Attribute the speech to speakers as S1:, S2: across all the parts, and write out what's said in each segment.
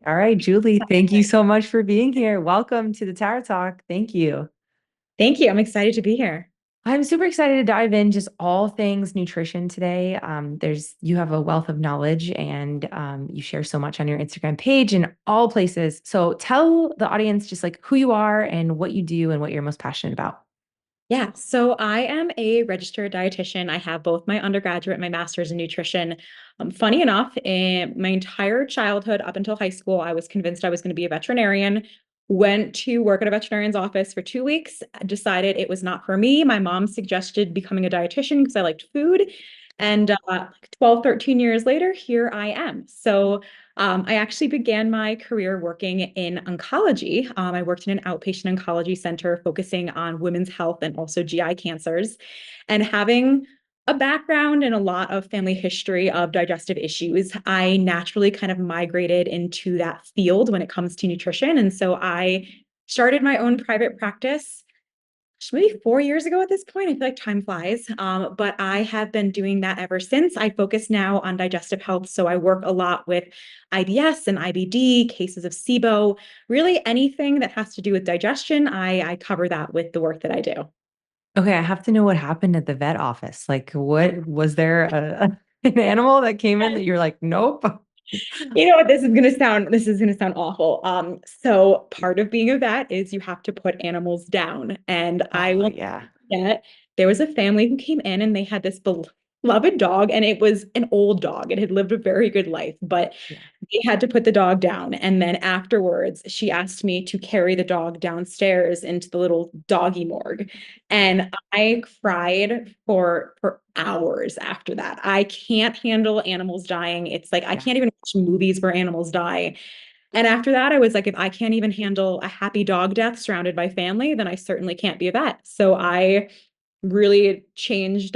S1: All right, Julie, thank you so much for being here. Welcome to the Tower Talk. Thank you.
S2: Thank you. I'm excited to be here.
S1: I'm super excited to dive in just all things nutrition today. You have a wealth of knowledge and you share so much on your Instagram page and all places. So tell the audience just like who you are and what you do and what you're most passionate about.
S2: Yeah, so I am a registered dietitian. I have both my undergraduate and my master's in nutrition. Funny enough, in my entire childhood up until high school, I was convinced I was going to be a veterinarian. Went to work at a veterinarian's office for 2 weeks, decided it was not for me. My mom suggested becoming a dietitian because I liked food. And like 12, 13 years later, here I am. I actually began my career working in oncology. I worked in an outpatient oncology center focusing on women's health and also GI cancers. And having a background and a lot of family history of digestive issues, I naturally kind of migrated into that field when it comes to nutrition. And so I started my own private practice maybe 4 years ago at this point. I feel like time flies. But I have been doing that ever since. I focus now on digestive health. So I work a lot with IBS and IBD, cases of SIBO, really anything that has to do with digestion. I cover that with the work that I do.
S1: Okay, I have to know what happened at the vet office. Like, what was there an animal that came in that you're like, nope?
S2: You know what? This is gonna sound awful. So part of being a vet is you have to put animals down. And I
S1: Oh,
S2: will
S1: yeah.
S2: that there was a family who came in and they had this beloved dog, and it was an old dog. It had lived a very good life, but
S1: Yeah.
S2: they had to put the dog down. And then afterwards, she asked me to carry the dog downstairs into the little doggy morgue. And I cried for hours after that. I can't handle animals dying. It's like I
S1: Yeah.
S2: can't even watch movies where animals die. And after that, I was like, if I can't even handle a happy dog death surrounded by family, then I certainly can't be a vet. So I really changed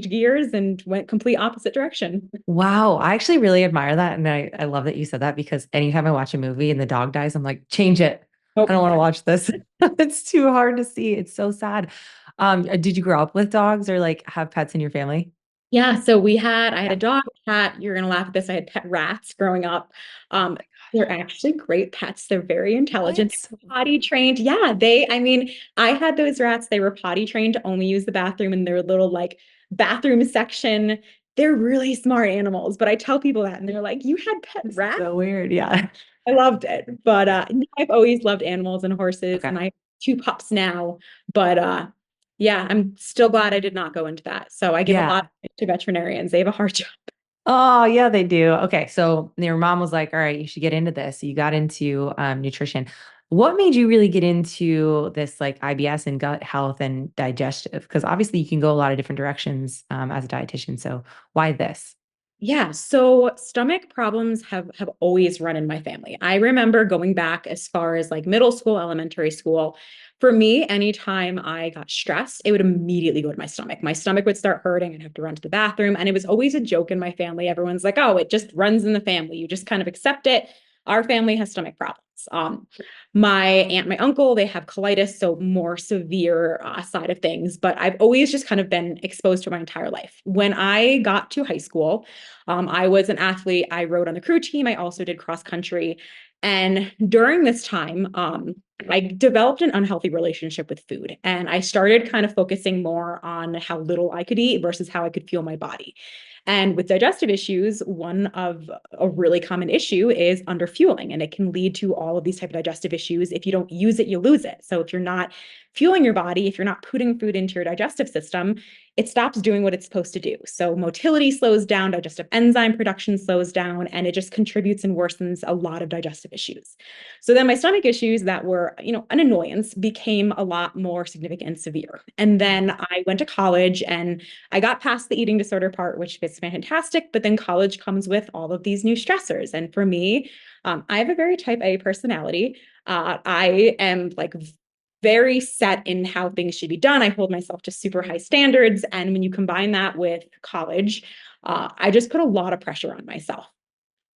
S2: gears and went complete opposite direction.
S1: Wow, I actually really admire that. And I love that you said that because anytime I watch a movie and the dog dies, I'm like, change it. I don't
S2: Nope.
S1: want to watch this. It's too hard to see. It's so sad. Did you grow up with dogs or like have pets in your family?
S2: Yeah, so I had
S1: Yeah.
S2: a dog, cat. You're gonna laugh at this. I had pet rats growing up.
S1: Oh
S2: Um,
S1: my
S2: they're actually great pets. They're very
S1: God.
S2: intelligent,
S1: What?
S2: potty trained. Yeah, I mean, I had those rats. They were potty trained to only use the bathroom in their little like bathroom section. They're really smart animals, but I tell people that and they're like, "You had pet
S1: This is
S2: rats?"
S1: so weird. Yeah.
S2: I loved it. But
S1: Yeah.
S2: I've always loved animals and horses,
S1: Okay.
S2: and I have two pups now. But yeah, I'm still glad I did not go into that. So I give a lot
S1: Yeah.
S2: to veterinarians. They have a hard job.
S1: Oh, yeah, they do. Okay. So your mom was like, all right, you should get into this. So you got into nutrition. What made you really get into this like IBS and gut health and digestive? Because obviously you can go a lot of different directions as a dietitian. So why this?
S2: Yeah, so stomach problems have always run in my family. I remember going back as far as like middle school, elementary school. For me, anytime I got stressed, it would immediately go to my stomach. My stomach would start hurting. I'd have to run to the bathroom. And it was always a joke in my family. Everyone's like, oh, it just runs in the family. You just kind of accept it. Our family has stomach problems. My aunt, my uncle, they have colitis, so more severe side of things. But I've always just kind of been exposed to it my entire life. When I got to high school, I was an athlete. I rode on the crew team. I also did cross country. And during this time, I developed an unhealthy relationship with food. And I started kind of focusing more on how little I could eat versus how I could fuel my body. And with digestive issues, one of a really common issue is underfueling, and it can lead to all of these type of digestive issues. If you don't use it, you lose it. So if you're not fueling your body, if you're not putting food into your digestive system, it stops doing what it's supposed to do. So motility slows down, digestive enzyme production slows down, and it just contributes and worsens a lot of digestive issues. So then my stomach issues that were, an annoyance became a lot more significant and severe. And then I went to college and I got past the eating disorder part, which is fantastic, but then college comes with all of these new stressors. And for me, I have a very type A personality. I am like very set in how things should be done. I hold myself to super high standards. And when you combine that with college, I just put a lot of pressure on myself.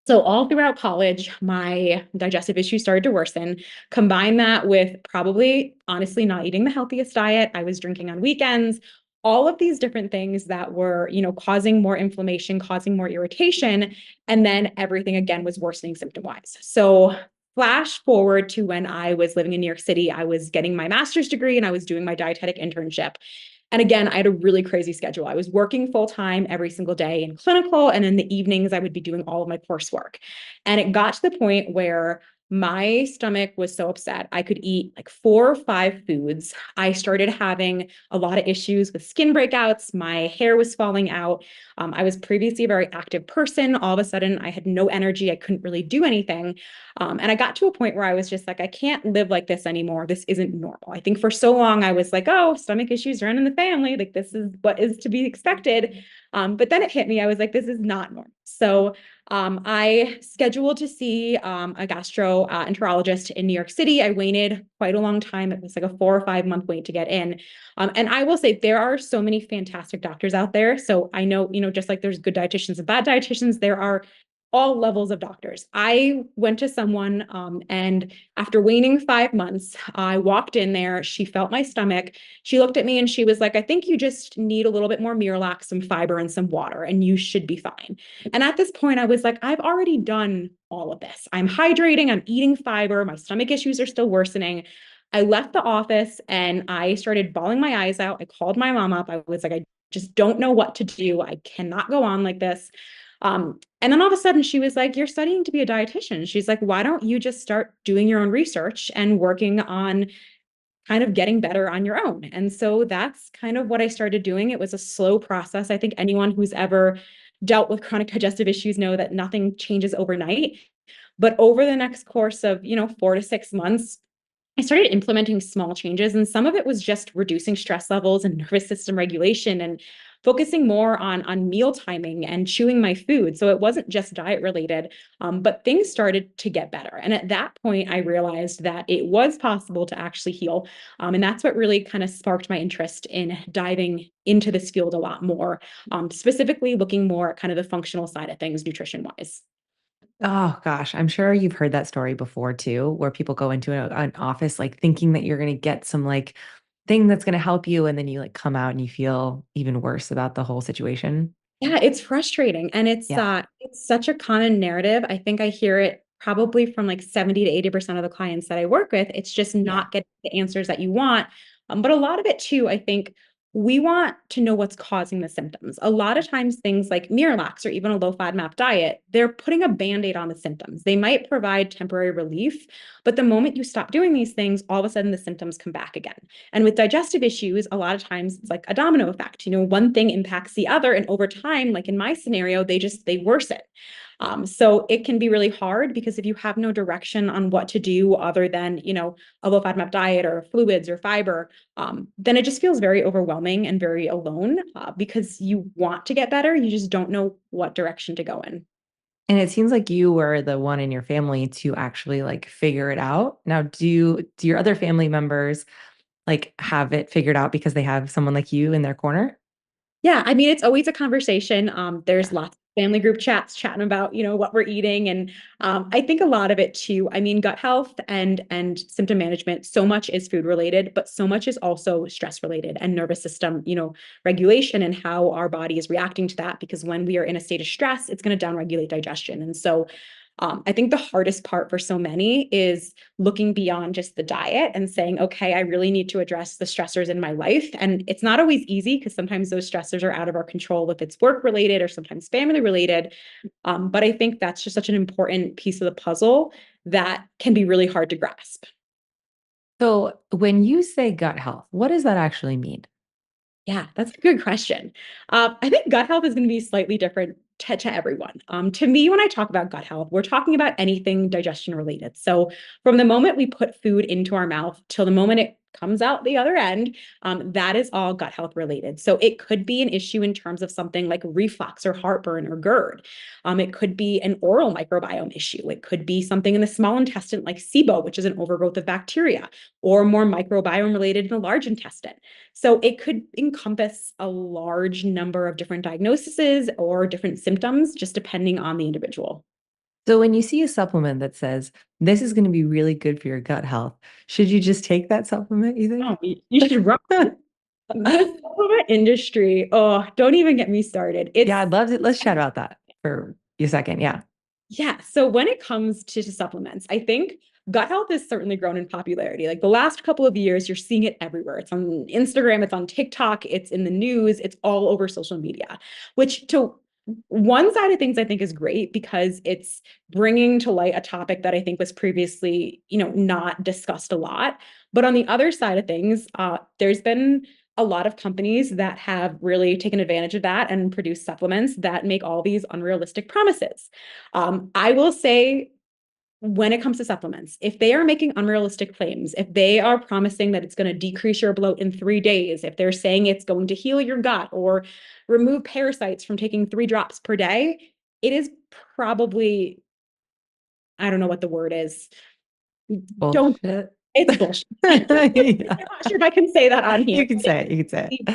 S2: So all throughout college, my digestive issues started to worsen. Combine that with probably, honestly, not eating the healthiest diet. I was drinking on weekends, all of these different things that were, causing more inflammation, causing more irritation. And then everything again was worsening symptom wise. So, flash forward to when I was living in New York City, I was getting my master's degree and I was doing my dietetic internship. And again, I had a really crazy schedule. I was working full time every single day in clinical, and in the evenings, I would be doing all of my coursework. And it got to the point where my stomach was so upset. I could eat like 4 or 5 foods. I started having a lot of issues with skin breakouts. My hair was falling out. I was previously a very active person. All of a sudden, I had no energy. I couldn't really do anything. And I got to a point where I was just like, I can't live like this anymore. This isn't normal. I think for so long, I was like, oh, stomach issues run in the family. Like, this is what is to be expected. But then it hit me. I was like, this is not normal. So I scheduled to see a gastroenterologist in New York City. I waited quite a long time. It was like a 4 or 5 month wait to get in. And I will say there are so many fantastic doctors out there. So I know, just like there's good dietitians and bad dietitians, there are all levels of doctors. I went to someone, and after waiting 5 months, I walked in there. She felt my stomach. She looked at me and she was like, I think you just need a little bit more Miralax, some fiber, and some water, and you should be fine. And at this point, I was like, I've already done all of this. I'm hydrating, I'm eating fiber, my stomach issues are still worsening. I left the office and I started bawling my eyes out. I called my mom up. I was like, I just don't know what to do. I cannot go on like this. And then all of a sudden she was like, you're studying to be a dietitian. She's like, why don't you just start doing your own research and working on kind of getting better on your own? And so that's kind of what I started doing. It was a slow process. I think anyone who's ever dealt with chronic digestive issues know that nothing changes overnight. But over the next course of, 4 to 6 months, I started implementing small changes, and some of it was just reducing stress levels and nervous system regulation and focusing more on meal timing and chewing my food. So it wasn't just diet related, but things started to get better. And at that point, I realized that it was possible to actually heal. And that's what really kind of sparked my interest in diving into this field a lot more, specifically looking more at kind of the functional side of things, nutrition wise.
S1: Oh gosh, I'm sure you've heard that story before too, where people go into an office like thinking that you're going to get some like thing that's going to help you, and then you like come out and you feel even worse about the whole situation.
S2: Yeah, it's frustrating, and
S1: Yeah.
S2: it's such a common narrative. I think I hear it probably from like 70 to 80% of the clients that I work with. It's just
S1: Yeah.
S2: not getting the answers that you want. But a lot of it too, I think we want to know what's causing the symptoms. A lot of times things like Miralax or even a low FODMAP diet, they're putting a band-aid on the symptoms. They might provide temporary relief, but the moment you stop doing these things, all of a sudden the symptoms come back again. And with digestive issues, a lot of times it's like a domino effect. One thing impacts the other, and over time, like in my scenario, they worsen. So it can be really hard because if you have no direction on what to do other than, a low FODMAP diet or fluids or fiber, then it just feels very overwhelming and very alone, because you want to get better. You just don't know what direction to go in.
S1: And it seems like you were the one in your family to actually like figure it out. Now, do your other family members like have it figured out because they have someone like you in their corner?
S2: Yeah, I mean, it's always a conversation. There's
S1: Yeah.
S2: lots of family group chats chatting about, what we're eating. And I think a lot of it too, I mean, gut health and symptom management, so much is food related, but so much is also stress related and nervous system, regulation and how our body is reacting to that. Because when we are in a state of stress, it's going to downregulate digestion. And so I think the hardest part for so many is looking beyond just the diet and saying, okay, I really need to address the stressors in my life. And it's not always easy because sometimes those stressors are out of our control if it's work related or sometimes family related. But I think that's just such an important piece of the puzzle that can be really hard to grasp.
S1: So when you say gut health, what does that actually mean?
S2: Yeah, that's a good question. I think gut health is going to be slightly different to everyone. To me, when I talk about gut health, we're talking about anything digestion related. So from the moment we put food into our mouth till the moment it comes out the other end, that is all gut health related. So it could be an issue in terms of something like reflux or heartburn or GERD. It could be an oral microbiome issue. It could be something in the small intestine like SIBO, which is an overgrowth of bacteria, or more microbiome related in the large intestine. So it could encompass a large number of different diagnoses or different symptoms, just depending on the individual.
S1: So when you see a supplement that says this is going to be really good for your gut health, should you just take that supplement, you
S2: Oh,
S1: think?
S2: you should run. The supplement industry, oh, don't even get me started.
S1: Yeah, I'd love to. Let's chat about that for a second. Yeah.
S2: Yeah. So when it comes to supplements, I think gut health has certainly grown in popularity. Like the last couple of years, you're seeing it everywhere. It's on Instagram, it's on TikTok, it's in the news, it's all over social media, which to one side of things I think is great because it's bringing to light a topic that I think was previously, not discussed a lot. But on the other side of things, there's been a lot of companies that have really taken advantage of that and produce supplements that make all these unrealistic promises. I will say, when it comes to supplements, if they are making unrealistic claims, if they are promising that it's going to decrease your bloat in 3 days, if they're saying it's going to heal your gut or remove parasites from taking 3 drops per day, it is probably, I don't know what the word is. Don't,
S1: Bullshit.
S2: it's bullshit. I'm
S1: Yeah.
S2: not sure if I can say that on here,
S1: You can
S2: but it's
S1: say it. You can say it.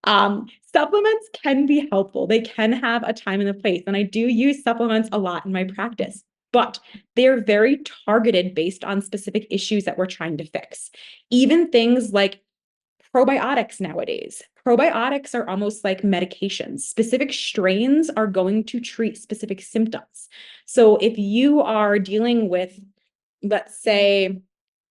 S2: bullshit. Supplements can be helpful. They can have a time and a place. And I do use supplements a lot in my practice, but they're very targeted based on specific issues that we're trying to fix. Even things like probiotics nowadays. Probiotics are almost like medications. Specific strains are going to treat specific symptoms. So if you are dealing with, let's say,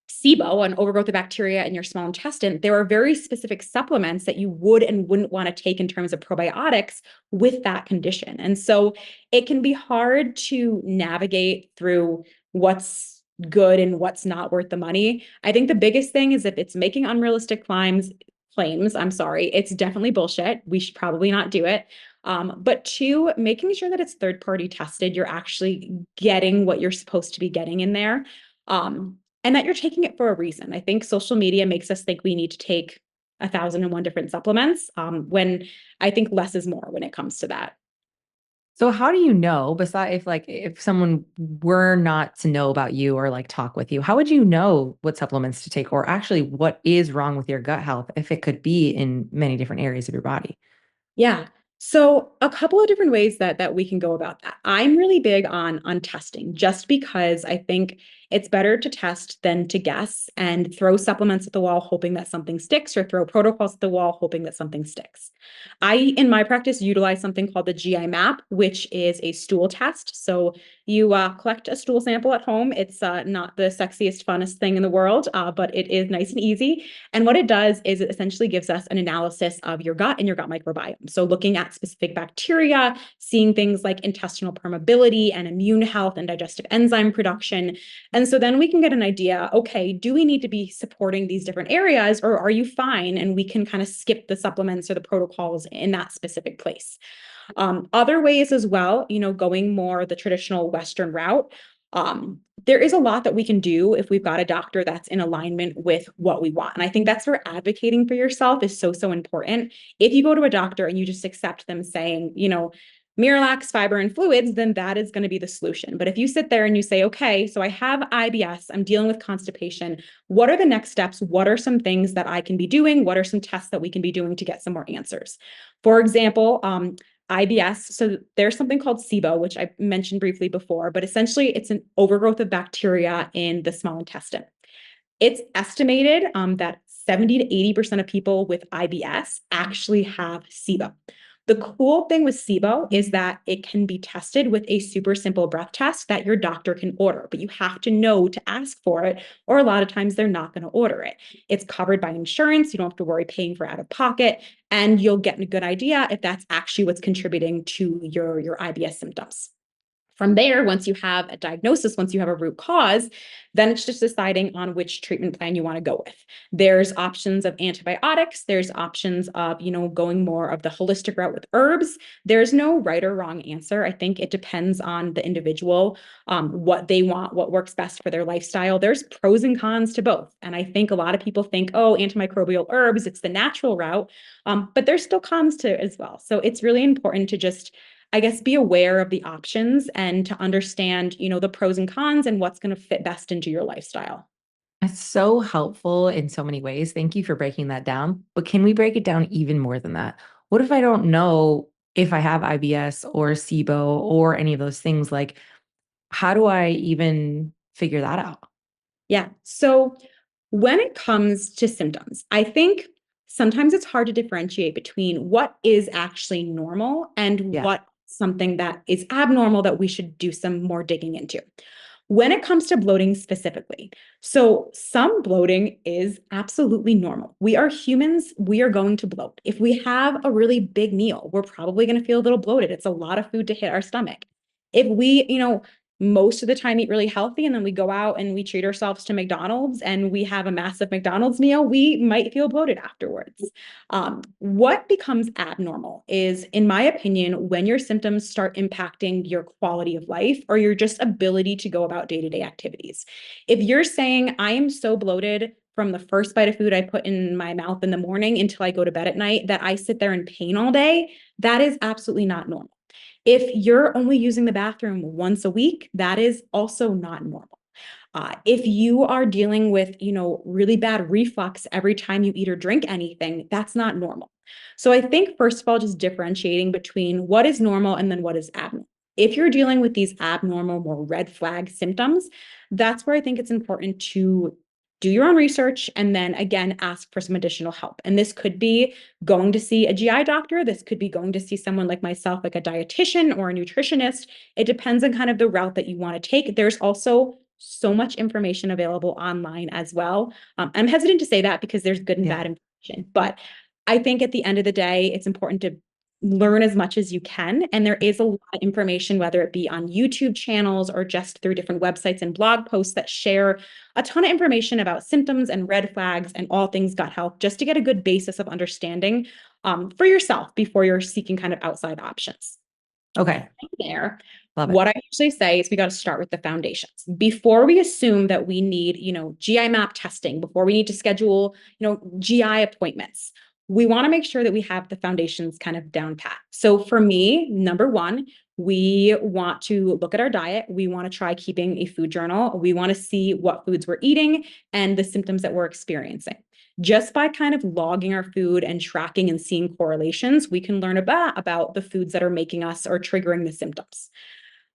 S2: SIBO, an overgrowth of bacteria in your small intestine, there are very specific supplements that you would and wouldn't want to take in terms of probiotics with that condition. And so it can be hard to navigate through what's good and what's not worth the money. I think the biggest thing is if it's making unrealistic claims, I'm sorry, it's definitely bullshit. We should probably not do it. But two, making sure that it's third party tested, you're actually getting what you're supposed to be getting in there. And that you're taking it for a reason. I think social media makes us think we need to take 1,001 different supplements, when I think less is more when it comes to that.
S1: So how do you know, besides if someone were not to know about you or like talk with you, how would you know what supplements to take or actually what is wrong with your gut health if it could be in many different areas of your body?
S2: Yeah. So a couple of different ways that we can go about that. I'm really big on testing just because I think it's better to test than to guess and throw supplements at the wall hoping that something sticks or throw protocols at the wall hoping that something sticks. I in my practice utilize something called the GI map, which is a stool test. So you collect a stool sample at home. It's not the sexiest, funnest thing in the world, but it is nice and easy. And what it does is it essentially gives us an analysis of your gut and your gut microbiome. So looking at specific bacteria, seeing things like intestinal permeability and immune health and digestive enzyme production. And so then we can get an idea, okay, do we need to be supporting these different areas or are you fine? And we can kind of skip the supplements or the protocols in that specific place. Other ways as well, going more the traditional Western route. There is a lot that we can do if we've got a doctor that's in alignment with what we want. And I think that's where advocating for yourself is so, so important. If you go to a doctor and you just accept them saying, Miralax, fiber, and fluids, then that is going to be the solution. But if you sit there and you say, okay, so I have IBS, I'm dealing with constipation, what are the next steps? What are some things that I can be doing? What are some tests that we can be doing to get some more answers? For example, IBS. So there's something called SIBO, which I mentioned briefly before, but essentially it's an overgrowth of bacteria in the small intestine. It's estimated that 70 to 80% of people with IBS actually have SIBO. The cool thing with SIBO is that it can be tested with a super simple breath test that your doctor can order, but you have to know to ask for it, or a lot of times they're not going to order it. It's covered by insurance. You don't have to worry paying for out of pocket, and you'll get a good idea if that's actually what's contributing to your IBS symptoms. From there, once you have a diagnosis, once you have a root cause, then it's just deciding on which treatment plan you want to go with. There's options of antibiotics. There's options of, going more of the holistic route with herbs. There's no right or wrong answer. I think it depends on the individual, what they want, what works best for their lifestyle. There's pros and cons to both. And I think a lot of people think, oh, antimicrobial herbs, it's the natural route. But there's still cons to it as well. So it's really important to just I guess, be aware of the options and to understand, the pros and cons and what's going to fit best into your lifestyle.
S1: It's so helpful in so many ways. Thank you for breaking that down. But can we break it down even more than that? What if I don't know if I have IBS or SIBO or any of those things? Like, how do I even figure that out?
S2: Yeah. So when it comes to symptoms, I think sometimes it's hard to differentiate between what is actually normal and
S1: Yeah.
S2: what something that is abnormal that we should do some more digging into. When it comes to bloating specifically, so some bloating is absolutely normal. We are humans, we are going to bloat. If we have a really big meal, we're probably going to feel a little bloated. It's a lot of food to hit our stomach. If we, most of the time eat really healthy and then we go out and we treat ourselves to McDonald's and we have a massive McDonald's meal, we might feel bloated afterwards. What becomes abnormal is, in my opinion, when your symptoms start impacting your quality of life or your just ability to go about day-to-day activities. If you're saying, I am so bloated from the first bite of food I put in my mouth in the morning until I go to bed at night that I sit there in pain all day, that is absolutely not normal. If you're only using the bathroom once a week, that is also not normal. If you are dealing with, really bad reflux every time you eat or drink anything, that's not normal. So I think, first of all, just differentiating between what is normal and then what is abnormal. If you're dealing with these abnormal, more red flag symptoms, that's where I think it's important to do your own research and then again ask for some additional help. And this could be going to see a GI doctor. This could be going to see someone like myself, like a dietitian or a nutritionist. It depends on kind of the route that you want to take. There's also so much information available online as well. I'm hesitant to say that because there's good and
S1: Yeah.
S2: bad information, but I think at the end of the day, it's important to learn as much as you can. And there is a lot of information, whether it be on YouTube channels or just through different websites and blog posts that share a ton of information about symptoms and red flags and all things gut health, just to get a good basis of understanding for yourself before you're seeking kind of outside options.
S1: Okay.
S2: There,
S1: Love it.
S2: what I usually say is we got to start with the foundations before we assume that we need, GI map testing, before we need to schedule, GI appointments. We want to make sure that we have the foundations kind of down pat. So for me, number one, we want to look at our diet. We want to try keeping a food journal. We want to see what foods we're eating and the symptoms that we're experiencing. Just by kind of logging our food and tracking and seeing correlations, we can learn about the foods that are making us or triggering the symptoms.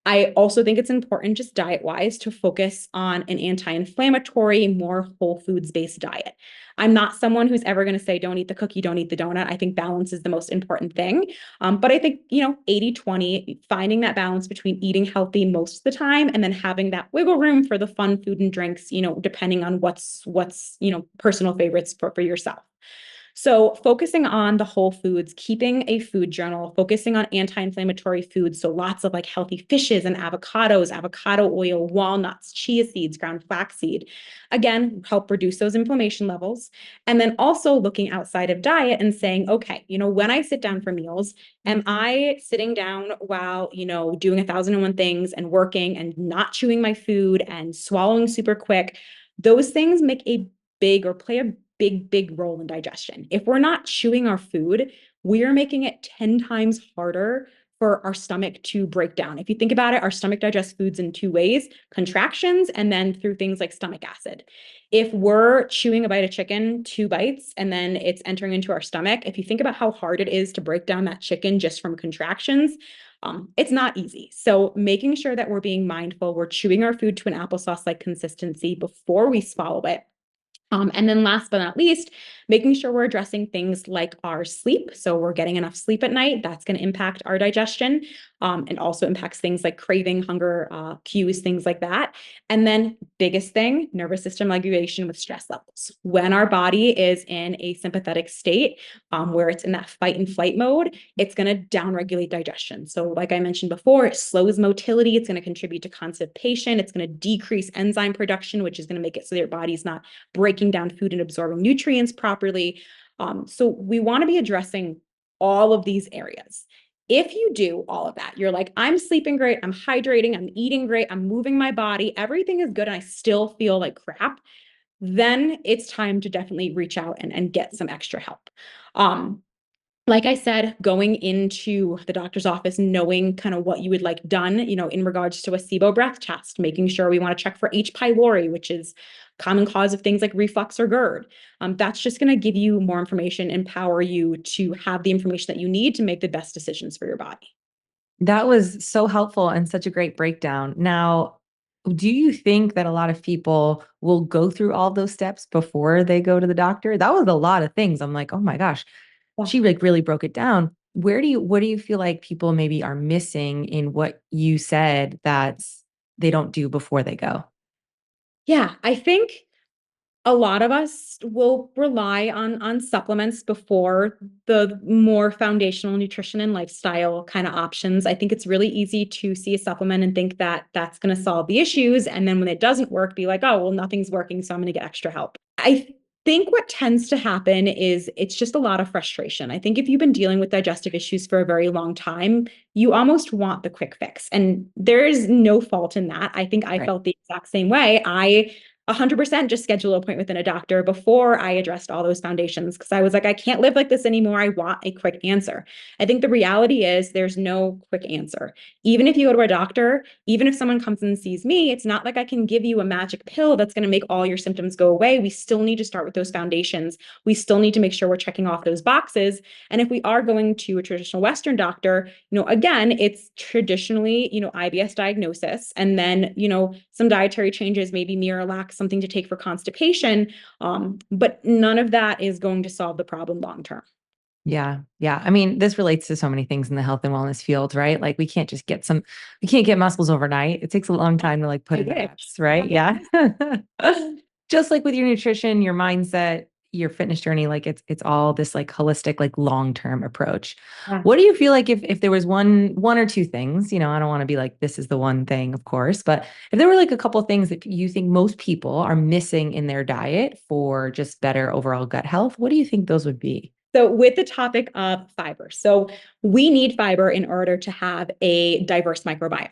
S2: I also think it's important, just diet wise, to focus on an anti inflammatory, more whole foods based diet. I'm not someone who's ever going to say, don't eat the cookie, don't eat the donut. I think balance is the most important thing. But I think, 80-20, finding that balance between eating healthy most of the time and then having that wiggle room for the fun food and drinks, depending on what's, personal favorites for yourself. So focusing on the whole foods, keeping a food journal, focusing on anti-inflammatory foods. So lots of like healthy fishes and avocados, avocado oil, walnuts, chia seeds, ground flaxseed. Again, help reduce those inflammation levels. And then also looking outside of diet and saying, okay, when I sit down for meals, am I sitting down while, doing 1,001 things and working and not chewing my food and swallowing super quick? Those things make a big or play a big role in digestion. If we're not chewing our food, we are making it 10 times harder for our stomach to break down. If you think about it, our stomach digests foods in two ways: contractions and then through things like stomach acid. If we're chewing a bite of chicken, 2 bites, and then it's entering into our stomach, if you think about how hard it is to break down that chicken just from contractions, it's not easy. So making sure that we're being mindful, we're chewing our food to an applesauce-like consistency before we swallow it. And then last but not least, making sure we're addressing things like our sleep. So we're getting enough sleep at night. That's going to impact our digestion, and also impacts things like craving, hunger, cues, things like that. And then biggest thing, nervous system regulation with stress levels. When our body is in a sympathetic state, where it's in that fight and flight mode, it's going to downregulate digestion. So like I mentioned before, it slows motility. It's going to contribute to constipation. It's going to decrease enzyme production, which is going to make it so your body's not breaking down food and absorbing nutrients properly. So we want to be addressing all of these areas. If you do all of that, you're like, I'm sleeping great, I'm hydrating, I'm eating great, I'm moving my body, everything is good, and I still feel like crap, then it's time to definitely reach out and get some extra help. Like I said, going into the doctor's office, knowing kind of what you would like done, in regards to a SIBO breath test, making sure we want to check for H. pylori, which is common cause of things like reflux or GERD. That's just going to give you more information, empower you to have the information that you need to make the best decisions for your body.
S1: That was so helpful and such a great breakdown. Now, do you think that a lot of people will go through all those steps before they go to the doctor? That was a lot of things. I'm like, oh my gosh, she like really broke it down. What do you feel like people maybe are missing in what you said that they don't do before they go?
S2: Yeah, I think a lot of us will rely on supplements before the more foundational nutrition and lifestyle kind of options. I think it's really easy to see a supplement and think that that's going to solve the issues, and then when it doesn't work, be like, oh, well, nothing's working, so I'm going to get extra help. I think what tends to happen is it's just a lot of frustration. I think if you've been dealing with digestive issues for a very long time, you almost want the quick fix, and there is no fault in that. I think I
S1: Right.
S2: felt the exact same way. I 100% just schedule an appointment with a doctor before I addressed all those foundations because I was like, I can't live like this anymore. I want a quick answer. I think the reality is there's no quick answer. Even if you go to a doctor, even if someone comes and sees me, it's not like I can give you a magic pill that's going to make all your symptoms go away. We still need to start with those foundations. We still need to make sure we're checking off those boxes. And if we are going to a traditional Western doctor, again, it's traditionally, IBS diagnosis, and then, some dietary changes, maybe Miralax, something to take for constipation. But none of that is going to solve the problem long term.
S1: Yeah. Yeah. I mean, this relates to so many things in the health and wellness field, right? Like we can't get muscles overnight. It takes a long time to like put
S2: I
S1: in the
S2: wish.
S1: reps, right?
S2: Yeah.
S1: Yeah. Just like with your nutrition, your mindset, your fitness journey, like it's all this like holistic, like long-term approach.
S2: Yeah.
S1: What do you feel like if there was one or two things, I don't want to be like this is the one thing, of course, but if there were like a couple of things that you think most people are missing in their diet for just better overall gut health, what do you think those would be?
S2: So, with the topic of fiber, so we need fiber in order to have a diverse microbiome.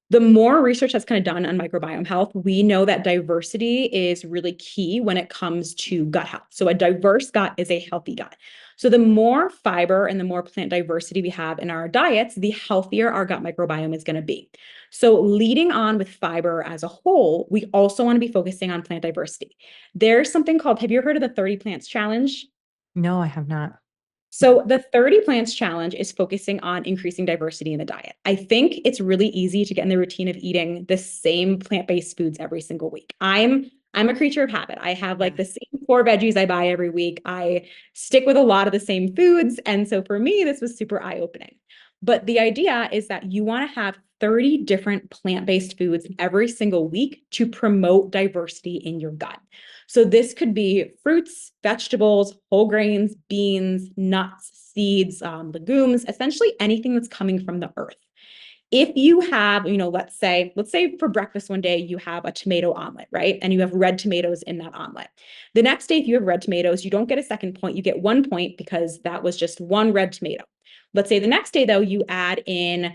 S2: The more research that's kind of done on microbiome health, we know that diversity is really key when it comes to gut health. So, a diverse gut is a healthy gut. So, the more fiber and the more plant diversity we have in our diets, the healthier our gut microbiome is going to be. So, leading on with fiber as a whole, we also want to be focusing on plant diversity. There's something called, have you heard of the 30 plants challenge?
S1: No, I have not.
S2: So the 30 plants challenge is focusing on increasing diversity in the diet. I think it's really easy to get in the routine of eating the same plant-based foods every single week. I'm a creature of habit. I have
S1: Yeah.
S2: like the same four veggies I buy every week. I stick with a lot of the same foods. And so for me, this was super eye-opening. But the idea is that you want to have 30 different plant-based foods every single week to promote diversity in your gut. So this could be fruits, vegetables, whole grains, beans, nuts, seeds, legumes, essentially anything that's coming from the earth. If you have, let's say for breakfast one day you have a tomato omelet, right? And you have red tomatoes in that omelet. The next day, if you have red tomatoes, you don't get a second point, you get 1 point because that was just one red tomato. Let's say the next day, though, you add in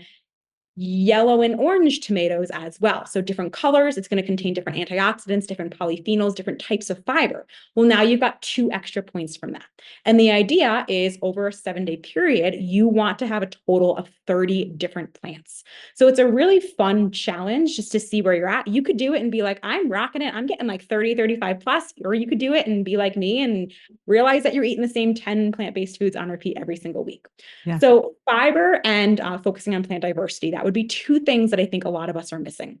S2: yellow and orange tomatoes as well. So different colors, it's going to contain different antioxidants, different polyphenols, different types of fiber. Well, now you've got 2 extra points from that. And the idea is over a 7-day period, you want to have a total of 30 different plants. So it's a really fun challenge just to see where you're at. You could do it and be like, I'm rocking it. I'm getting like 30, 35 plus, or you could do it and be like me and realize that you're eating the same 10 plant-based foods on repeat every single week.
S1: Yeah.
S2: So fiber and focusing on plant diversity, that would be two things that I think a lot of us are missing.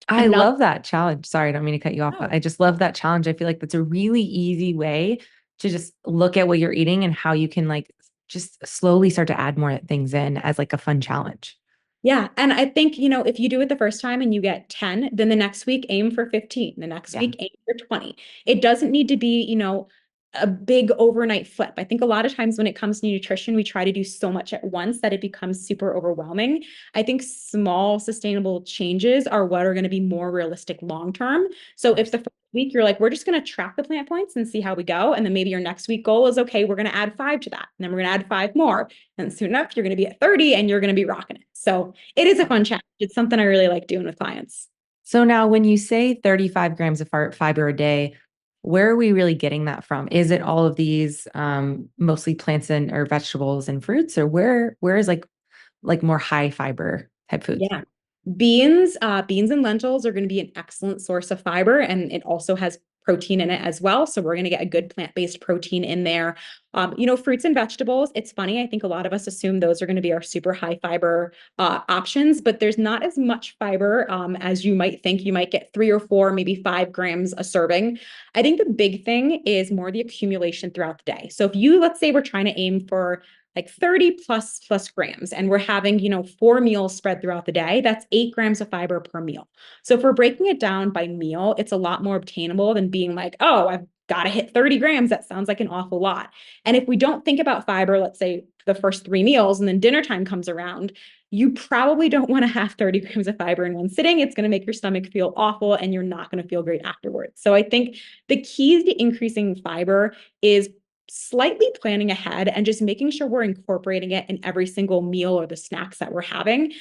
S1: I
S2: Another,
S1: love that challenge. Sorry, I don't mean to cut you off, but
S2: oh,
S1: I just love that challenge. I feel like that's a really easy way to just look at what you're eating and how you can like just slowly start to add more things in as like a fun challenge.
S2: yeah. And I think, if you do it the first time and you get 10, then the next week aim for 15, the next
S1: Yeah.
S2: week aim for 20. It doesn't need to be, a big overnight flip. I think a lot of times when it comes to nutrition, we try to do so much at once that it becomes super overwhelming. I think small, sustainable changes are what are going to be more realistic long term. So if the first week you're like, we're just going to track the plant points and see how we go. And then maybe your next week goal is, okay, we're going to add 5 to that. And then we're going to add 5 more. And soon enough, you're going to be at 30 and you're going to be rocking it. So it is a fun challenge. It's something I really like doing with clients.
S1: So now when you say 35 grams of fiber a day, where are we really getting that from? Is it all of these mostly plants and or vegetables and fruits, or where is like more high fiber type foods?
S2: Yeah. Beans and lentils are going to be an excellent source of fiber, and it also has protein in it as well. So we're going to get a good plant-based protein in there. Fruits and vegetables, it's funny. I think a lot of us assume those are going to be our super high fiber options, but there's not as much fiber as you might think. You might get 3 or 4, maybe 5 grams a serving. I think the big thing is more the accumulation throughout the day. So if you, let's say we're trying to aim for like 30 plus grams and we're having, 4 meals spread throughout the day, that's 8 grams of fiber per meal. So if we're breaking it down by meal, it's a lot more obtainable than being like, oh, I've got to hit 30 grams. That sounds like an awful lot. And if we don't think about fiber, let's say the first 3 meals and then dinner time comes around, you probably don't want to have 30 grams of fiber in one sitting. It's going to make your stomach feel awful and you're not going to feel great afterwards. So I think the keys to increasing fiber is slightly planning ahead and just making sure we're incorporating it in every single meal or the snacks that we're having.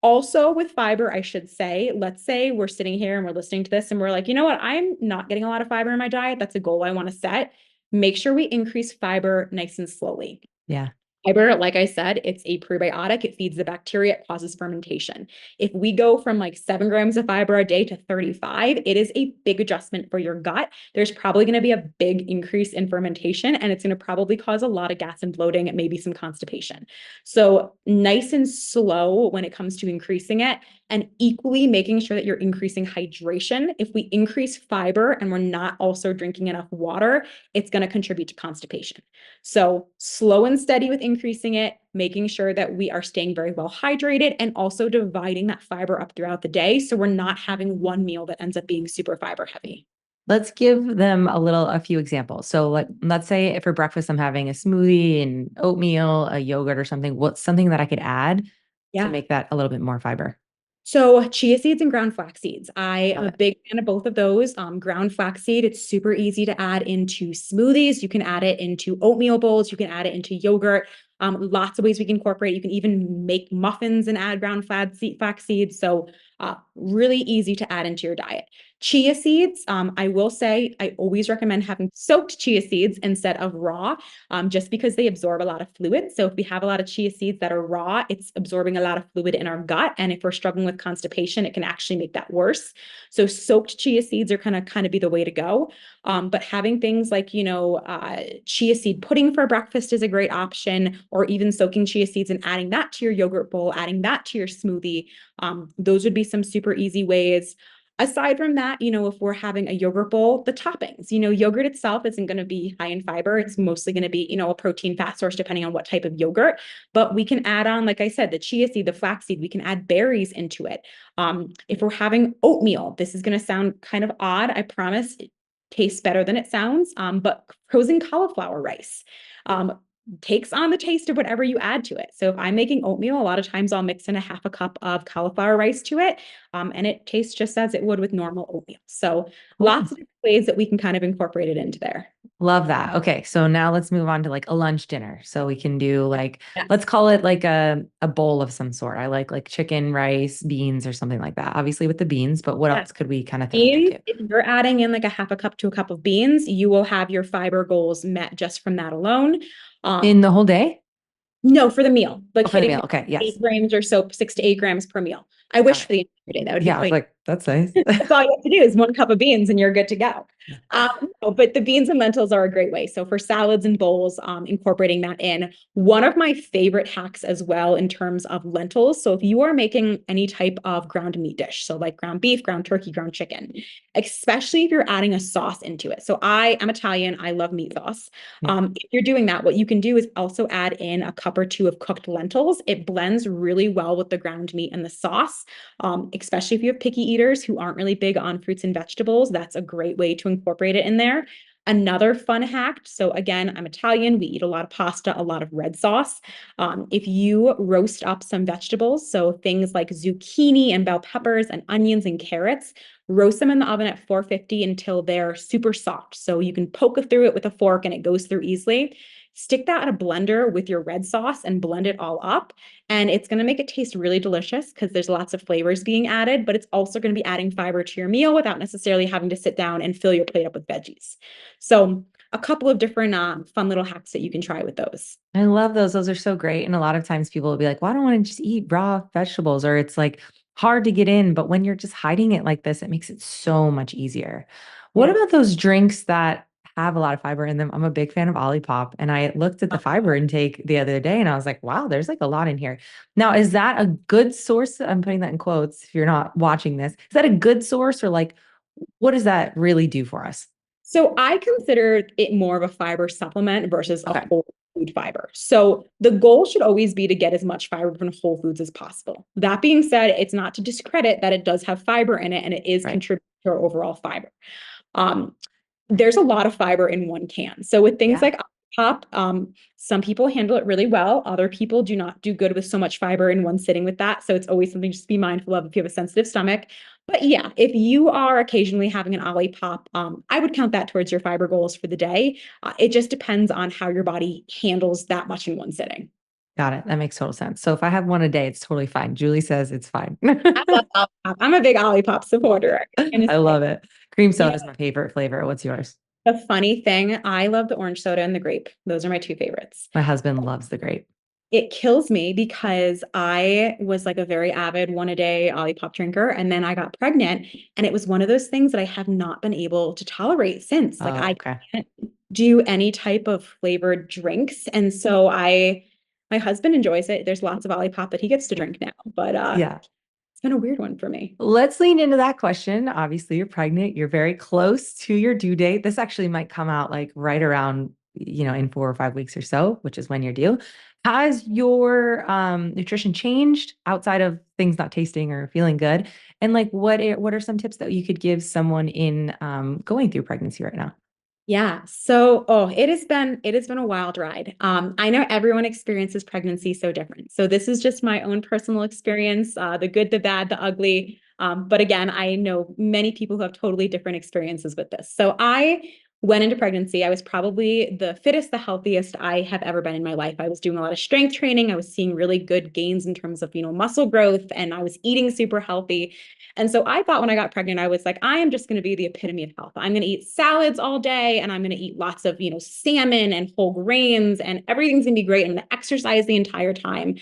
S2: Also with fiber, I should say, let's say we're sitting here and we're listening to this and we're like, you know what, I'm not getting a lot of fiber in my diet. That's a goal I want to set. Make sure we increase fiber nice and slowly.
S1: Yeah.
S2: Fiber, like I said, it's a prebiotic. It feeds the bacteria, it causes fermentation. If we go from like 7 grams of fiber a day to 35, it is a big adjustment for your gut. There's probably going to be a big increase in fermentation, and it's going to probably cause a lot of gas and bloating and maybe some constipation. So nice and slow when it comes to increasing it, and equally making sure that you're increasing hydration. If we increase fiber and we're not also drinking enough water, it's going to contribute to constipation. So slow and steady with increasing it, making sure that we are staying very well hydrated and also dividing that fiber up throughout the day. So we're not having one meal that ends up being super fiber heavy.
S1: Let's give them a few examples. So let's say if for breakfast I'm having a smoothie and oatmeal, a yogurt or something, what's something that I could add to
S2: Yeah.
S1: make that a little bit more fiber?
S2: So chia seeds and ground flax seeds. I am
S1: Love
S2: a
S1: it.
S2: big fan of both of those. Ground flax seed, it's super easy to add into smoothies. You can add it into oatmeal bowls. You can add it into yogurt. Lots of ways we can incorporate. You can even make muffins and add ground flax seeds. So really easy to add into your diet. Chia seeds, I will say, I always recommend having soaked chia seeds instead of raw, just because they absorb a lot of fluid. So if we have a lot of chia seeds that are raw, it's absorbing a lot of fluid in our gut. And if we're struggling with constipation, it can actually make that worse. So soaked chia seeds are kind of be the way to go. But having things like, chia seed pudding for breakfast is a great option, or even soaking chia seeds and adding that to your yogurt bowl, adding that to your smoothie. Those would be some super easy ways. Aside from that, if we're having a yogurt bowl, the toppings, yogurt itself isn't going to be high in fiber. It's mostly going to be, a protein fat source, depending on what type of yogurt. But we can add on, like I said, the chia seed, the flaxseed, we can add berries into it. If we're having oatmeal, this is going to sound kind of odd. I promise it tastes better than it sounds. But frozen cauliflower rice. Takes on the taste of whatever you add to it. So if I'm making oatmeal, a lot of times I'll mix in a half a cup of cauliflower rice to it, and it tastes just as it would with normal oatmeal. So
S1: Cool.
S2: lots of different ways that we can kind of incorporate it into there.
S1: Love that. Okay, so now let's move on to like a lunch dinner. So we can do like
S2: Yeah.
S1: let's call it like a bowl of some sort. I like chicken, rice, beans, or something like that. Obviously with the beans, but what
S2: Yeah.
S1: else could we kind of throw in there
S2: Beans,
S1: too?
S2: if you're adding in like a half a cup to a cup of beans, you will have your fiber goals met just from that alone.
S1: In
S2: Um,
S1: the whole day?
S2: no, for the meal, like
S1: Oh, for the
S2: hitting
S1: meal. Okay,
S2: eight
S1: yes.
S2: grams or so, 6 to 8 grams per meal. I
S1: Got
S2: wish
S1: it.
S2: for the entire day. That would be
S1: Yeah, I was
S2: quite.
S1: like, that's nice.
S2: That's all you have to do is 1 cup of beans and you're good to go. No, but the beans and lentils are a great way. So for salads and bowls, incorporating that in. One of my favorite hacks as well in terms of lentils. So if you are making any type of ground meat dish, so like ground beef, ground turkey, ground chicken, especially if you're adding a sauce into it. So I am Italian. I love meat sauce.
S1: Yeah.
S2: If you're doing that, what you can do is also add in a cup or two of cooked lentils. It blends really well with the ground meat and the sauce, especially if you have picky eaters who aren't really big on fruits and vegetables. That's a great way to incorporate it in there. Another fun hack. So again, I'm Italian. We eat a lot of pasta, a lot of red sauce. If you roast up some vegetables, so things like zucchini and bell peppers and onions and carrots, roast them in the oven at 450 until they're super soft. So you can poke through it with a fork and it goes through easily. Stick that in a blender with your red sauce and blend it all up. And it's going to make it taste really delicious because there's lots of flavors being added, but it's also going to be adding fiber to your meal without necessarily having to sit down and fill your plate up with veggies. So a couple of different fun little hacks that you can try with those.
S1: I love those. Those are so great. And a lot of times people will be like, well, I don't want to just eat raw vegetables. Or it's like hard to get in, but when you're just hiding it like this, it makes it so much easier. What
S2: Yeah.
S1: about those drinks that have a lot of fiber in them? I'm a big fan of Olipop, and I looked at the fiber intake the other day and I was like, wow, there's like a lot in here. Now, is that a good source? I'm putting that in quotes if you're not watching this. Is that a good source, or like what does that really do for us?
S2: So I consider it more of a fiber supplement versus a
S1: Okay,
S2: whole food fiber. So the goal should always be to get as much fiber from whole foods as possible. That being said, it's not to discredit that it does have fiber in it and it is
S1: right.
S2: contributing to our overall fiber. Um, there's a lot of fiber in one can. So with things
S1: Yeah.
S2: like pop, some people handle it really well. Other people do not do good with so much fiber in one sitting with that. So it's always something just to be mindful of if you have a sensitive stomach. But yeah, if you are occasionally having an Olipop, I would count that towards your fiber goals for the day. It just depends on how your body handles that much in one sitting.
S1: Got it. That makes total sense. So if I have one a day, it's totally fine. Julie says it's fine.
S2: I love Olipop. I'm a big Olipop supporter. I'm gonna
S1: I
S2: say.
S1: love it. Cream
S2: Yeah.
S1: soda is my favorite flavor. What's yours?
S2: The funny thing, I love the orange soda and the grape. Those are my two favorites.
S1: My husband loves the grape.
S2: It kills me because I was like a very avid one a day Olipop drinker. And then I got pregnant. And it was one of those things that I have not been able to tolerate since. Like
S1: Oh,
S2: I
S1: okay.
S2: can't do any type of flavored drinks. And so my husband enjoys it. There's lots of Olipop that he gets to drink now, but
S1: Yeah.
S2: it's been a weird one for me.
S1: Let's lean into that question. Obviously, you're pregnant. You're very close to your due date. This actually might come out like right around, in 4 or 5 weeks or so, which is when you're due. Has your nutrition changed outside of things not tasting or feeling good? And like, what are some tips that you could give someone in going through pregnancy right now?
S2: Yeah. So, oh, it has been a wild ride. I know everyone experiences pregnancy so different. So this is just my own personal experience, the good, the bad, the ugly. But again, I know many people who have totally different experiences with this. So I went into pregnancy. I was probably the fittest, the healthiest I have ever been in my life. I was doing a lot of strength training. I was seeing really good gains in terms of, muscle growth, and I was eating super healthy. And so I thought when I got pregnant, I was like, I am just going to be the epitome of health. I'm going to eat salads all day and I'm going to eat lots of, salmon and whole grains and everything's going to be great. I'm going to exercise the entire time.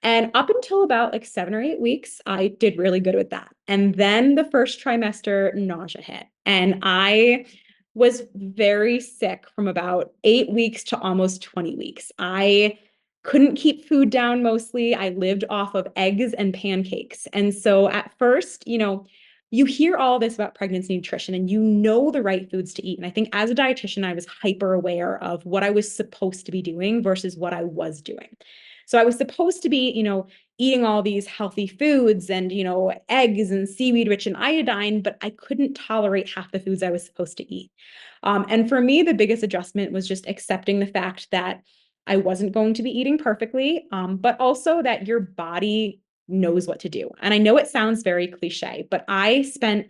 S2: And up until about like 7 or 8 weeks, I did really good with that. And then the first trimester, nausea hit. And I was very sick from about 8 weeks to almost 20 weeks. I couldn't keep food down mostly. I lived off of eggs and pancakes. And so at first, you hear all this about pregnancy nutrition and you know the right foods to eat. And I think as a dietitian, I was hyper aware of what I was supposed to be doing versus what I was doing. So I was supposed to be, eating all these healthy foods and, eggs and seaweed rich in iodine, but I couldn't tolerate half the foods I was supposed to eat. And for me, the biggest adjustment was just accepting the fact that I wasn't going to be eating perfectly, but also that your body knows what to do. And I know it sounds very cliche, but I spent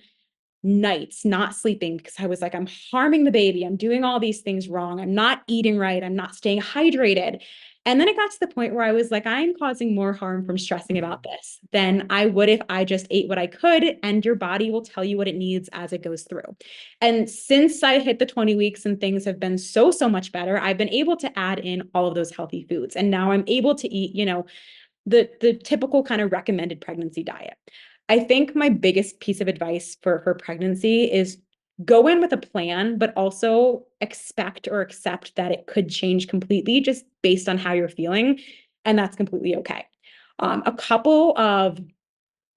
S2: nights not sleeping because I was like, I'm harming the baby. I'm doing all these things wrong. I'm not eating right. I'm not staying hydrated. And then it got to the point where I was like, I'm causing more harm from stressing about this than I would if I just ate what I could. And your body will tell you what it needs as it goes through. And since I hit the 20 weeks and things have been so, so much better, I've been able to add in all of those healthy foods. And now I'm able to eat, the typical kind of recommended pregnancy diet. I think my biggest piece of advice for pregnancy is go in with a plan, but also expect or accept that it could change completely just based on how you're feeling. And that's completely okay. A couple of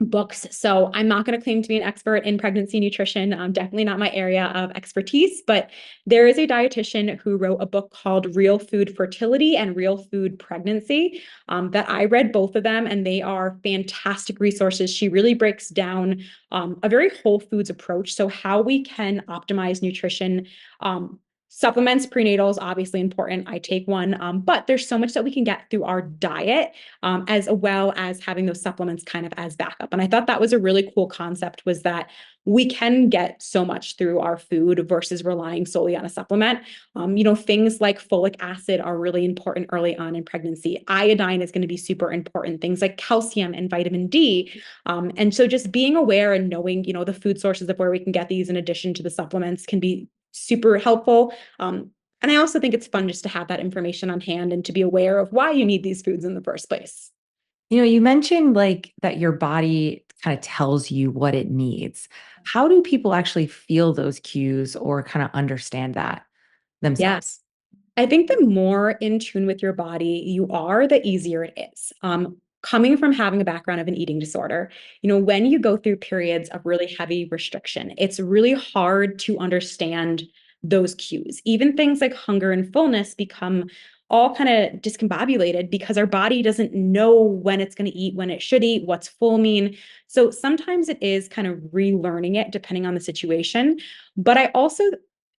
S2: books. So I'm not going to claim to be an expert in pregnancy nutrition. Definitely not my area of expertise, but there is a dietitian who wrote a book called Real Food Fertility and Real Food Pregnancy that I read both of them, and they are fantastic resources. She really breaks down a very whole foods approach. So how we can optimize nutrition. Supplements, prenatal is obviously important. I take one, but there's so much that we can get through our diet as well as having those supplements kind of as backup. And I thought that was a really cool concept, was that we can get so much through our food versus relying solely on a supplement. Things like folic acid are really important early on in pregnancy. Iodine is going to be super important. Things like calcium and vitamin D. And so just being aware and knowing, the food sources of where we can get these in addition to the supplements can be super helpful. And I also think it's fun just to have that information on hand and to be aware of why you need these foods in the first place.
S1: You mentioned like that your body kind of tells you what it needs. How do people actually feel those cues or kind of understand that
S2: Yeah.
S1: themselves?
S2: I think the more in tune with your body you are, the easier it is. Coming from having a background of an eating disorder, when you go through periods of really heavy restriction, it's really hard to understand those cues. Even things like hunger and fullness become all kind of discombobulated because our body doesn't know when it's going to eat, when it should eat, what's full mean. So sometimes it is kind of relearning it depending on the situation. But I also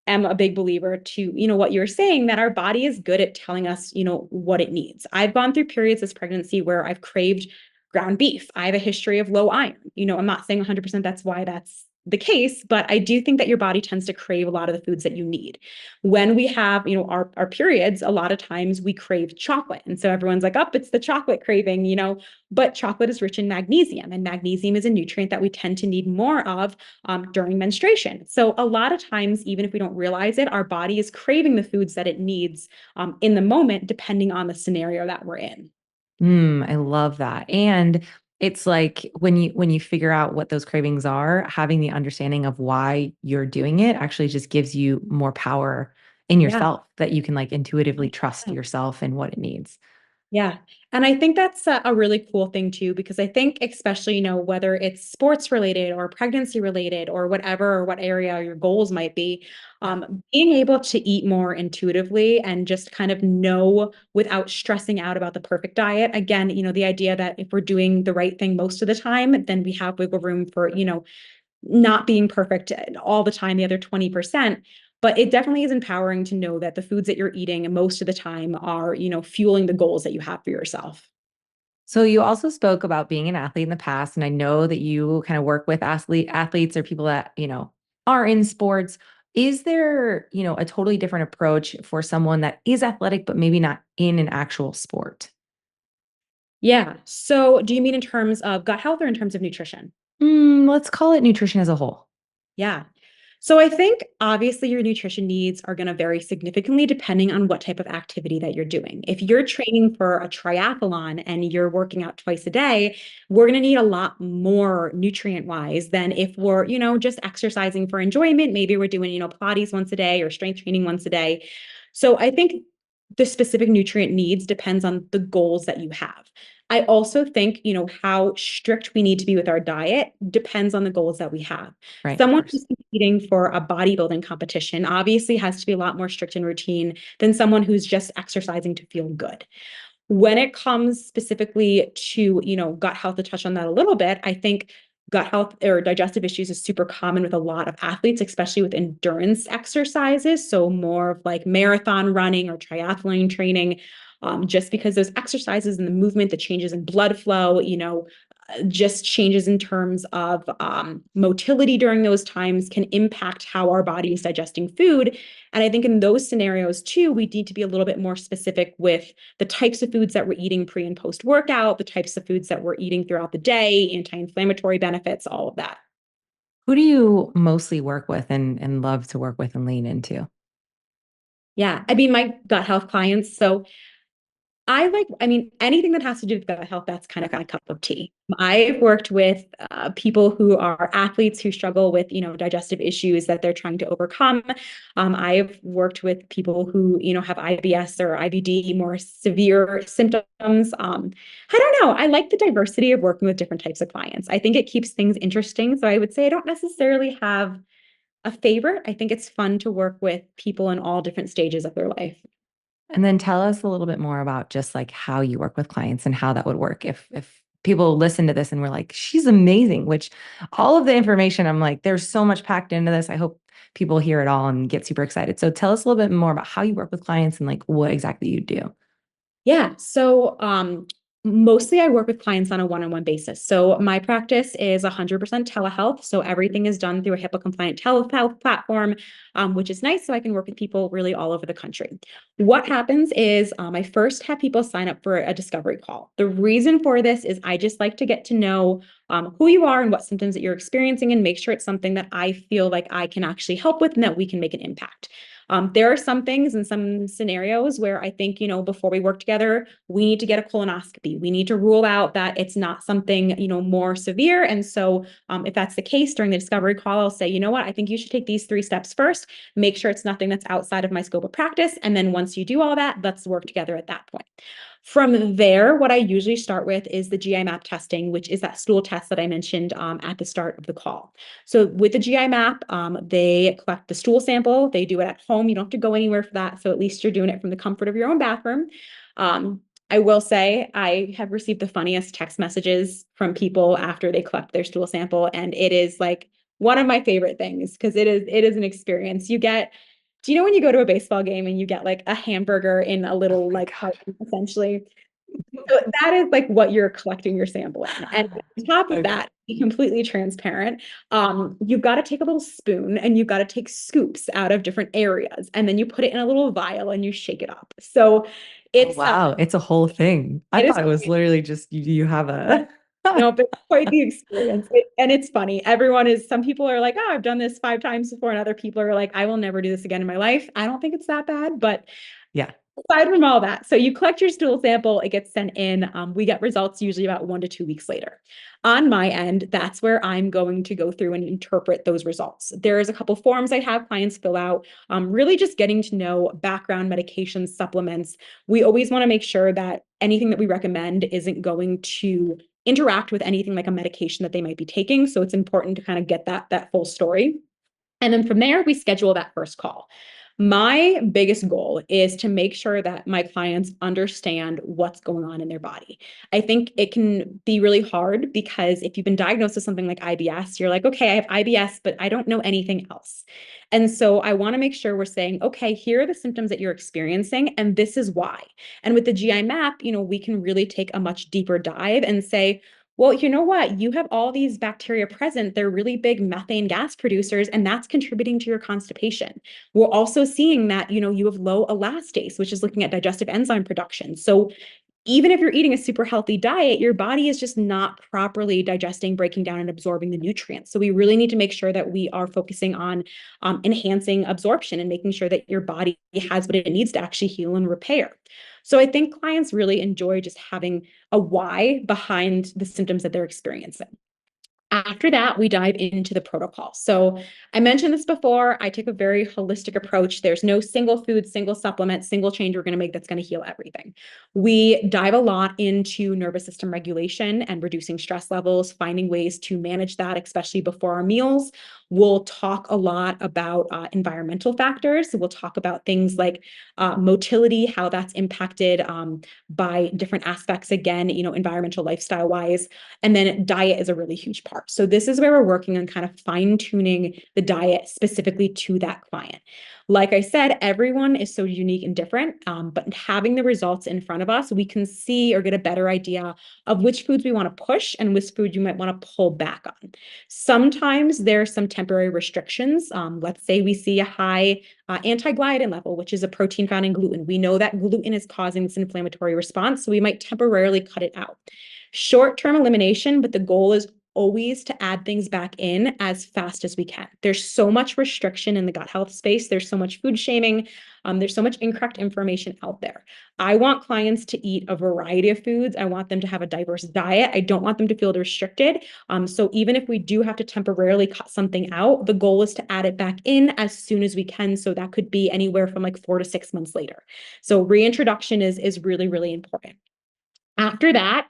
S2: am a big believer to, what you're saying, that our body is good at telling us, what it needs. I've gone through periods this pregnancy where I've craved ground beef. I have a history of low iron. I'm not saying 100% that's why that's the case, but I do think that your body tends to crave a lot of the foods that you need. When we have, our periods, a lot of times we crave chocolate. And so everyone's like, oh, it's the chocolate craving, but chocolate is rich in magnesium, and magnesium is a nutrient that we tend to need more of during menstruation. So a lot of times, even if we don't realize it, our body is craving the foods that it needs in the moment, depending on the scenario that we're in.
S1: I love that. And it's like when you figure out what those cravings are, having the understanding of why you're doing it actually just gives you more power in
S2: Yeah.
S1: yourself that you can like intuitively trust yourself and what it needs.
S2: Yeah. And I think that's a really cool thing too, because I think, especially, whether it's sports related or pregnancy related or whatever, or what area your goals might be, being able to eat more intuitively and just kind of know without stressing out about the perfect diet. Again, the idea that if we're doing the right thing most of the time, then we have wiggle room for, not being perfect all the time, the other 20%. But it definitely is empowering to know that the foods that you're eating most of the time are, fueling the goals that you have for yourself.
S1: So you also spoke about being an athlete in the past, and I know that you kind of work with athletes or people that, are in sports. Is there, a totally different approach for someone that is athletic but maybe not in an actual sport?
S2: Yeah. So do you mean in terms of gut health or in terms of nutrition?
S1: Let's call it nutrition as a whole.
S2: Yeah. So I think obviously your nutrition needs are going to vary significantly depending on what type of activity that you're doing. If you're training for a triathlon and you're working out twice a day, we're going to need a lot more nutrient wise than if we're, just exercising for enjoyment. Maybe we're doing, Pilates once a day or strength training once a day. So I think the specific nutrient needs depends on the goals that you have. I also think, how strict we need to be with our diet depends on the goals that we have.
S1: Right, of
S2: Someone
S1: course.
S2: who's competing for a bodybuilding competition obviously has to be a lot more strict in routine than someone who's just exercising to feel good. When it comes specifically to, gut health, to touch on that a little bit, I think gut health or digestive issues is super common with a lot of athletes, especially with endurance exercises. So more of like marathon running or triathlon training, just because those exercises and the movement, the changes in blood flow, just changes in terms of motility during those times can impact how our body is digesting food. And I think in those scenarios too, we need to be a little bit more specific with the types of foods that we're eating pre and post workout, the types of foods that we're eating throughout the day, anti-inflammatory benefits, all of that.
S1: Who do you mostly work with and love to work with and lean into?
S2: Yeah, I mean, my gut health clients. So anything that has to do with gut health, that's kind of
S1: Okay.
S2: my cup of tea. I've worked with people who are athletes who struggle with, digestive issues that they're trying to overcome. I've worked with people who, have IBS or IBD, more severe symptoms. I don't know. I like the diversity of working with different types of clients. I think it keeps things interesting. So I would say I don't necessarily have a favorite. I think it's fun to work with people in all different stages of their life.
S1: And then tell us a little bit more about just like how you work with clients and how that would work if people listen to this and we're like, she's amazing, which all of the information, I'm like, there's so much packed into this. I hope people hear it all and get super excited. So tell us a little bit more about how you work with clients and like what exactly you do.
S2: Yeah. So, mostly I work with clients on a one-on-one basis. So my practice is 100% telehealth. So everything is done through a HIPAA compliant telehealth platform, which is nice. So I can work with people really all over the country. What happens is I first have people sign up for a discovery call. The reason for this is I just like to get to know who you are and what symptoms that you're experiencing and make sure it's something that I feel like I can actually help with and that we can make an impact. There are some things in some scenarios where I think, before we work together, we need to get a colonoscopy. We need to rule out that it's not something, more severe. And so if that's the case during the discovery call, I'll say, you know what, I think you should take these 3 steps first, make sure it's nothing that's outside of my scope of practice. And then once you do all that, let's work together at that point. From there, what I usually start with is the GI map testing, which is that stool test that I mentioned at the start of the call. So with the GI map, they collect the stool sample. They do it at home. You don't have to go anywhere for that. So at least you're doing it from the comfort of your own bathroom. I will say I have received the funniest text messages from people after they collect their stool sample, and it is like one of my favorite things because it is an experience. Do you know when you go to a baseball game and you get like a hamburger in a
S1: Oh
S2: little
S1: my
S2: like
S1: God.
S2: carton, essentially? So that is like what you're collecting your sample in. And on top of
S1: Okay.
S2: that, be completely transparent. You've got to take a little spoon and you've got to take scoops out of different areas, and then you put it in a little vial and you shake it up. So
S1: Oh,
S2: it's
S1: wow. It's a whole thing. I
S2: it is
S1: thought it was literally just you have a.
S2: no, but quite the experience. And it's funny. Some people are like, oh, I've done this 5 times before. And other people are like, I will never do this again in my life. I don't think it's that bad, but
S1: Yeah.
S2: aside from all that, so you collect your stool sample, it gets sent in. We get results usually about 1 to 2 weeks later. On my end, that's where I'm going to go through and interpret those results. There's a couple forms I have clients fill out, really just getting to know background medications, supplements. We always want to make sure that anything that we recommend isn't going to interact with anything like a medication that they might be taking. So it's important to kind of get that full story. And then from there, we schedule that first call. My biggest goal is to make sure that my clients understand what's going on in their body. I think it can be really hard because if you've been diagnosed with something like IBS, you're like, okay, I have IBS, but I don't know anything else. And so I want to make sure we're saying, okay, here are the symptoms that you're experiencing, and this is why. And with the GI map, we can really take a much deeper dive and say, well, you know what? You have all these bacteria present. They're really big methane gas producers, and that's contributing to your constipation. We're also seeing that, you have low elastase, which is looking at digestive enzyme production. So even if you're eating a super healthy diet, your body is just not properly digesting, breaking down, and absorbing the nutrients. So we really need to make sure that we are focusing on enhancing absorption and making sure that your body has what it needs to actually heal and repair. So I think clients really enjoy just having a why behind the symptoms that they're experiencing. After that, we dive into the protocol. So I mentioned this before. I take a very holistic approach. There's no single food, single supplement, single change we're going to make that's going to heal everything. We dive a lot into nervous system regulation and reducing stress levels, finding ways to manage that, especially before our meals. We'll talk a lot about environmental factors. We'll talk about things like motility, how that's impacted by different aspects, again, environmental, lifestyle wise. And then diet is a really huge part. So this is where we're working on kind of fine tuning the diet specifically to that client. Like I said, everyone is so unique and different, but having the results in front of us, we can see or get a better idea of which foods we want to push and which food you might want to pull back on. Sometimes there's some temporary restrictions. Let's say we see a high anti-gliadin level, which is a protein found in gluten. We know that gluten is causing this inflammatory response, so we might temporarily cut it out. Short-term elimination, but the goal is always to add things back in as fast as we can. There's so much restriction in the gut health space. There's so much food shaming. There's so much incorrect information out there. I want clients to eat a variety of foods. I want them to have a diverse diet. I don't want them to feel restricted. So even if we do have to temporarily cut something out, the goal is to add it back in as soon as we can. So that could be anywhere from like 4 to 6 months later. So reintroduction is really, really important. After that,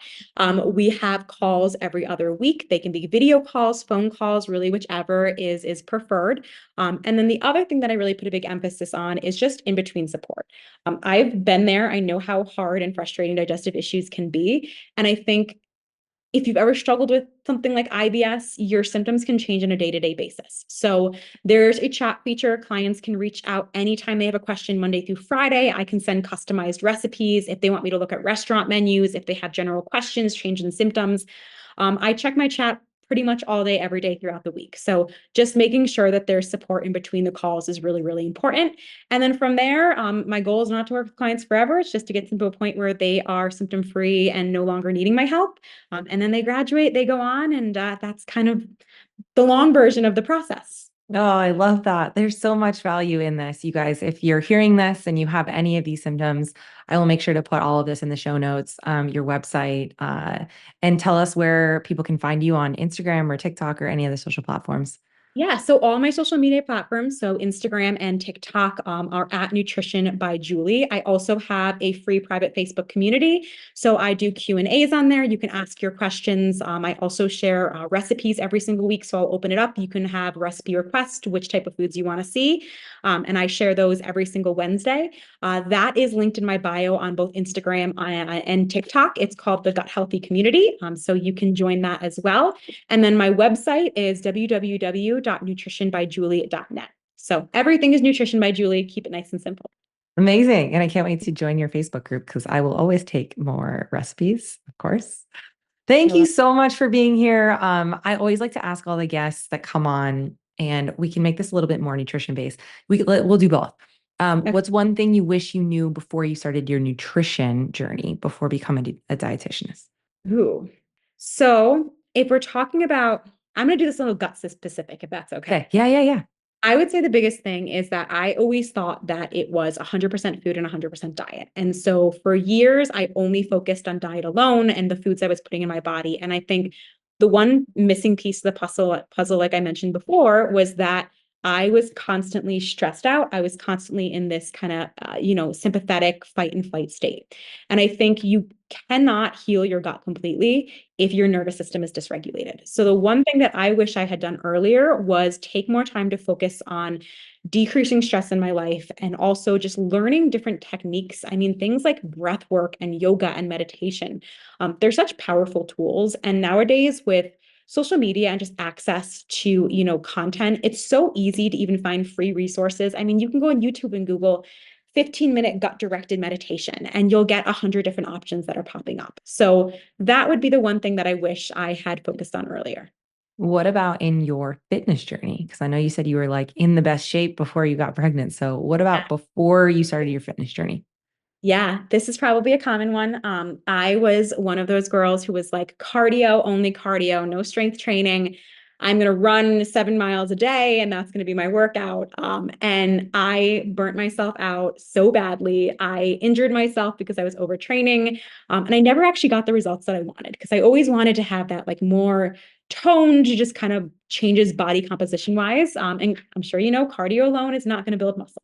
S2: we have calls every other week. They can be video calls, phone calls, really whichever is preferred. And then the other thing that I really put a big emphasis on is just in between support. I've been there. I know how hard and frustrating digestive issues can be. And I think if you've ever struggled with something like IBS, your symptoms can change on a day-to-day basis. So there's a chat feature. Clients can reach out anytime they have a question, Monday through Friday. I can send customized recipes if they want me to look at restaurant menus, if they have general questions, change in symptoms. I check my chat pretty much all day, every day throughout the week. So just making sure that there's support in between the calls is really, really important. And then from there, my goal is not to work with clients forever. It's just to get them to a point where they are symptom-free and no longer needing my help. And then they graduate, they go on, and that's kind of the long version of the process.
S1: Oh, I love that. There's so much value in this. You guys, if you're hearing this and you have any of these symptoms, I will make sure to put all of this in the show notes, your website, and tell us where people can find you on Instagram or TikTok or any other social platforms.
S2: Yeah, so all my social media platforms, so Instagram and TikTok, are at Nutrition by Julie. I also have a free private Facebook community, so I do Q&As on there. You can ask your questions. I also share recipes every single week, so I'll open it up. You can have recipe requests, which type of foods you want to see, and I share those every single Wednesday. That is linked in my bio on both Instagram and TikTok. It's called the Gut Healthy Community, so you can join that as well. And then my website is www.nutritionbyjulie.net. So everything is Nutrition by Julie. Keep it nice and simple.
S1: Amazing. And I can't wait to join your Facebook group because I will always take more recipes, of course. Thank you
S2: So,
S1: so much for being here. I always like to ask all the guests that come on, and we can make this a little bit more nutrition based. We'll do both. What's one thing you wish you knew before you started your nutrition journey before becoming a dietitianist?
S2: ooh. So if we're talking about, I'm going to do this a little gut specific, if that's okay.
S1: Okay. Yeah, yeah, yeah.
S2: I would say the biggest thing is that I always thought that it was 100% food and 100% diet. And so for years, I only focused on diet alone and the foods I was putting in my body. And I think the one missing piece of the puzzle, like I mentioned before, was that I was constantly stressed out. I was constantly in this kind of, sympathetic fight and flight state. And I think you cannot heal your gut completely if your nervous system is dysregulated. So the one thing that I wish I had done earlier was take more time to focus on decreasing stress in my life and also just learning different techniques. I mean, things like breath work and yoga and meditation. They're such powerful tools. And nowadays with social media and just access to, content, it's so easy to even find free resources. I mean, you can go on YouTube and Google 15-minute gut directed meditation and you'll get 100 different options that are popping up. So that would be the one thing that I wish I had focused on earlier.
S1: What about in your fitness journey? Because I know you said you were like in the best shape before you got pregnant. So what about before you started your fitness journey?
S2: Yeah, this is probably a common one. I was one of those girls who was like cardio, only cardio, no strength training. I'm going to run 7 miles a day, and that's going to be my workout. And I burnt myself out so badly. I injured myself because I was overtraining. And I never actually got the results that I wanted because I always wanted to have that like more toned, just kind of changes body composition wise. And I'm sure you know, cardio alone is not going to build muscle.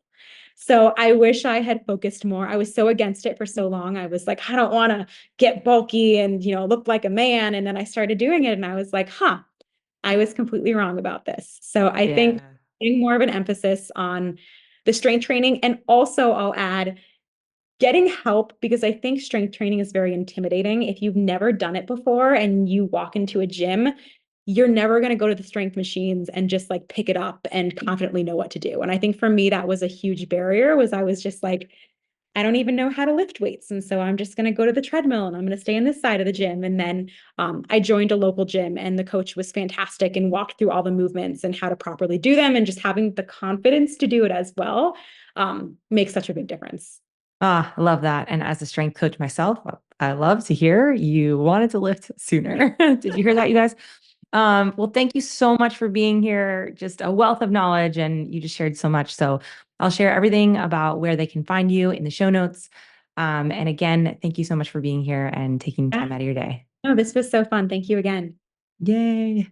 S2: So I wish I had focused more. I was so against it for so long. I was like, I don't want to get bulky and, look like a man. And then I started doing it and I was like, huh, I was completely wrong about this. So I think
S1: Yeah.
S2: putting more of an emphasis on the strength training. And also I'll add getting help because I think strength training is very intimidating. If you've never done it before and you walk into a gym, you're never going to go to the strength machines and just like pick it up and confidently know what to do. And I think for me that was a huge barrier was I was just like I don't even know how to lift weights. And so I'm just going to go to the treadmill and I'm going to stay on this side of the gym. And then I joined a local gym and the coach was fantastic and walked through all the movements and how to properly do them. And just having the confidence to do it as well makes such a big difference.
S1: Ah, I love that. And as a strength coach myself, I love to hear you wanted to lift sooner. Did you hear that, you guys? Well, thank you so much for being here. Just a wealth of knowledge, and you just shared so much. So I'll share everything about where they can find you in the show notes. And again, thank you so much for being here and taking
S2: Yeah.
S1: time out of your day.
S2: No, this was so fun. Thank you again.
S1: Yay.